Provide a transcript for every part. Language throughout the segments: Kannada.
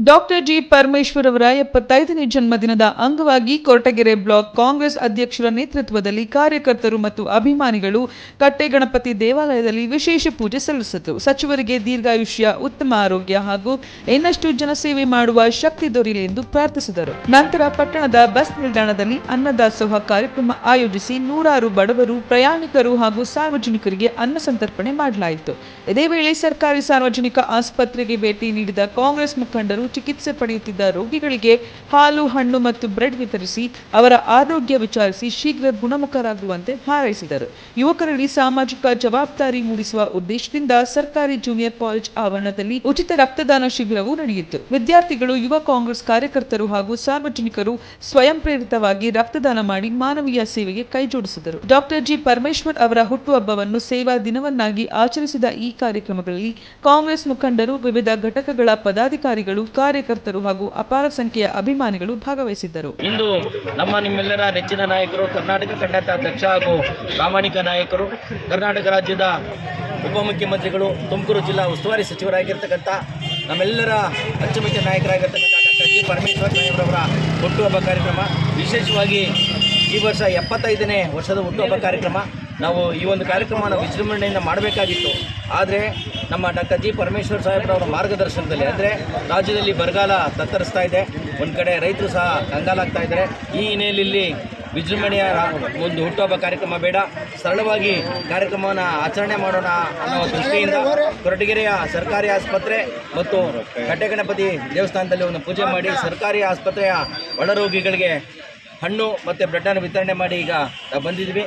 ಡಾಕ್ಟರ್ ಜಿ ಪರಮೇಶ್ವರ್ ಅವರ 75ನೇ ಜನ್ಮದಿನದ ಅಂಗವಾಗಿ ಕೊರಟಗೆರೆ ಬ್ಲಾಕ್ ಕಾಂಗ್ರೆಸ್ ಅಧ್ಯಕ್ಷರ ನೇತೃತ್ವದಲ್ಲಿ ಕಾರ್ಯಕರ್ತರು ಮತ್ತು ಅಭಿಮಾನಿಗಳು ಕಟ್ಟೆಗಣಪತಿ ದೇವಾಲಯದಲ್ಲಿ ವಿಶೇಷ ಪೂಜೆ ಸಲ್ಲಿಸಿದರು. ಸಚಿವರಿಗೆ ದೀರ್ಘಾಯುಷ್ಯ, ಉತ್ತಮ ಆರೋಗ್ಯ ಹಾಗೂ ಇನ್ನಷ್ಟು ಜನಸೇವೆ ಮಾಡುವ ಶಕ್ತಿ ದೊರೆಯಲಿ ಎಂದು ಪ್ರಾರ್ಥಿಸಿದರು. ನಂತರ ಪಟ್ಟಣದ ಬಸ್ ನಿಲ್ದಾಣದಲ್ಲಿ ಅನ್ನದಾಸೋಹ ಕಾರ್ಯಕ್ರಮ ಆಯೋಜಿಸಿ ನೂರಾರು ಬಡವರು, ಪ್ರಯಾಣಿಕರು ಹಾಗೂ ಸಾರ್ವಜನಿಕರಿಗೆ ಅನ್ನ ಸಂತರ್ಪಣೆ ಮಾಡಲಾಯಿತು. ಇದೇ ವೇಳೆ ಸರ್ಕಾರಿ ಸಾರ್ವಜನಿಕ ಆಸ್ಪತ್ರೆಗೆ ಭೇಟಿ ನೀಡಿದ ಕಾಂಗ್ರೆಸ್ ಮುಖಂಡರು ಚಿಕಿತ್ಸೆ ಪಡೆಯುತ್ತಿದ್ದ ರೋಗಿಗಳಿಗೆ ಹಾಲು, ಹಣ್ಣು ಮತ್ತು ಬ್ರೆಡ್ ವಿತರಿಸಿ ಅವರ ಆರೋಗ್ಯ ವಿಚಾರಿಸಿ ಶೀಘ್ರ ಗುಣಮುಖರಾಗುವಂತೆ ಹಾರೈಸಿದರು. ಯುವಕರಲ್ಲಿ ಸಾಮಾಜಿಕ ಜವಾಬ್ದಾರಿ ಮೂಡಿಸುವ ಉದ್ದೇಶದಿಂದ ಸರ್ಕಾರಿ ಜೂನಿಯರ್ ಕಾಲೇಜ್ ಆವರಣದಲ್ಲಿ ಉಚಿತ ರಕ್ತದಾನ ಶಿಬಿರವೂ ನಡೆಯಿತು. ವಿದ್ಯಾರ್ಥಿಗಳು, ಯುವ ಕಾಂಗ್ರೆಸ್ ಕಾರ್ಯಕರ್ತರು ಹಾಗೂ ಸಾರ್ವಜನಿಕರು ಸ್ವಯಂ ಪ್ರೇರಿತವಾಗಿ ರಕ್ತದಾನ ಮಾಡಿ ಮಾನವೀಯ ಸೇವೆಗೆ ಕೈಜೋಡಿಸಿದರು. ಡಾಕ್ಟರ್ ಜಿ ಪರಮೇಶ್ವರ್ ಅವರ ಹುಟ್ಟುಹಬ್ಬವನ್ನು ಸೇವಾ ದಿನವನ್ನಾಗಿ ಆಚರಿಸಿದ ಈ ಕಾರ್ಯಕ್ರಮಗಳಲ್ಲಿ ಕಾಂಗ್ರೆಸ್ ಮುಖಂಡರು, ವಿವಿಧ ಘಟಕಗಳ ಪದಾಧಿಕಾರಿಗಳು, ಕಾರ್ಯಕರ್ತರು ಹಾಗೂ ಅಪಾರ ಸಂಖ್ಯೆಯ ಅಭಿಮಾನಿಗಳು ಭಾಗವಹಿಸಿದ್ದರು. ಇಂದು ನಿಮ್ಮೆಲ್ಲರ ನೆಚ್ಚಿನ ನಾಯಕರು, ಕರ್ನಾಟಕ ಖಂಡದ ಅಧ್ಯಕ್ಷ ಹಾಗೂ ಪ್ರಾಮಾಣಿಕ ನಾಯಕರು, ಕರ್ನಾಟಕ ರಾಜ್ಯದ ಉಪಮುಖ್ಯಮಂತ್ರಿಗಳು, ತುಮಕೂರು ಜಿಲ್ಲಾ ಉಸ್ತುವಾರಿ ಸಚಿವರಾಗಿರ್ತಕ್ಕಂಥ ನಮ್ಮೆಲ್ಲರ ಅಚ್ಚುಮೆಚ್ಚಿನ ನಾಯಕರಾಗಿರ್ತಕ್ಕಂಥ ಡಾಕ್ಟರ್ ಜಿ ಪರಮೇಶ್ವರ್ ಸಾಹೇಬ್ರವರ ಹುಟ್ಟುಹಬ್ಬ ಕಾರ್ಯಕ್ರಮ, ವಿಶೇಷವಾಗಿ ಈ ವರ್ಷ 75ನೇ ವರ್ಷದ ಹುಟ್ಟುಹಬ್ಬ ಕಾರ್ಯಕ್ರಮ. ನಾವು ಈ ಒಂದು ಕಾರ್ಯಕ್ರಮವನ್ನು ವಿಜೃಂಭಣೆಯಿಂದ ಮಾಡಬೇಕಾಗಿತ್ತು. ಆದರೆ ನಮ್ಮ ಡಾಕ್ಟರ್ ಜಿ ಪರಮೇಶ್ವರ್ ಸಾಹೇಬ್ರವರ ಮಾರ್ಗದರ್ಶನದಲ್ಲಿ, ಅಂದರೆ ರಾಜ್ಯದಲ್ಲಿ ಬರಗಾಲ ತತ್ತರಿಸ್ತಾ ಇದೆ, ಒಂದು ಕಡೆ ರೈತರು ಸಹ ಕಂಗಾಲಾಗ್ತಾ ಇದ್ದಾರೆ. ಈ ಹಿನ್ನೆಲೆಯಲ್ಲಿ ವಿಜೃಂಭಣೆಯ ಒಂದು ಹುಟ್ಟುಹಬ್ಬ ಕಾರ್ಯಕ್ರಮ ಬೇಡ, ಸರಳವಾಗಿ ಕಾರ್ಯಕ್ರಮವನ್ನು ಆಚರಣೆ ಮಾಡೋಣ ಅನ್ನೋ ದೃಷ್ಟಿಯಿಂದ ಕೊರಟಗೆರೆಯ ಸರ್ಕಾರಿ ಆಸ್ಪತ್ರೆ ಮತ್ತು ಕಟ್ಟೆಗಣಪತಿ ದೇವಸ್ಥಾನದಲ್ಲಿ ಒಂದು ಪೂಜೆ ಮಾಡಿ ಸರ್ಕಾರಿ ಆಸ್ಪತ್ರೆಯ ಒಳರೋಗಿಗಳಿಗೆ ಹಣ್ಣು ಮತ್ತು ಬ್ರೆಡ್ಡನ್ನು ವಿತರಣೆ ಮಾಡಿ ಈಗ ನಾವು ಬಂದಿದ್ವಿ.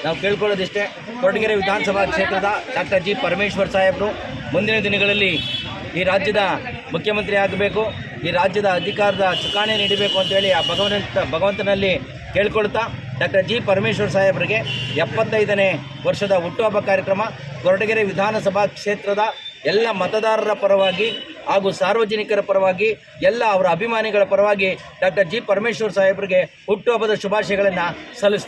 ನಾವು ಕೇಳ್ಕೊಳ್ಳೋದಿಷ್ಟೇ, ಕೊರಟಗೆರೆ ವಿಧಾನಸಭಾ ಕ್ಷೇತ್ರದ ಡಾಕ್ಟರ್ ಜಿ ಪರಮೇಶ್ವರ್ ಸಾಹೇಬರು ಮುಂದಿನ ದಿನಗಳಲ್ಲಿ ಈ ರಾಜ್ಯದ ಮುಖ್ಯಮಂತ್ರಿ ಆಗಬೇಕು, ಈ ರಾಜ್ಯದ ಅಧಿಕಾರದ ಚುಕ್ಕಾಣಿ ನೀಡಬೇಕು ಅಂತೇಳಿ ಆ ಭಗವಂತನಲ್ಲಿ ಕೇಳ್ಕೊಳ್ತಾ, ಡಾಕ್ಟರ್ ಜಿ ಪರಮೇಶ್ವರ್ ಸಾಹೇಬರಿಗೆ 75ನೇ ವರ್ಷದ ಹುಟ್ಟುಹಬ್ಬ ಕಾರ್ಯಕ್ರಮ ಕೊರಟಗೆರೆ ವಿಧಾನಸಭಾ ಕ್ಷೇತ್ರದ ಎಲ್ಲ ಮತದಾರರ ಪರವಾಗಿ ಹಾಗೂ ಸಾರ್ವಜನಿಕರ ಪರವಾಗಿ, ಎಲ್ಲ ಅವರ ಅಭಿಮಾನಿಗಳ ಪರವಾಗಿ ಡಾಕ್ಟರ್ ಜಿ ಪರಮೇಶ್ವರ್ ಸಾಹೇಬರಿಗೆ ಹುಟ್ಟುಹಬ್ಬದ ಶುಭಾಶಯಗಳನ್ನು ಸಲ್ಲಿಸ್ತಾರೆ.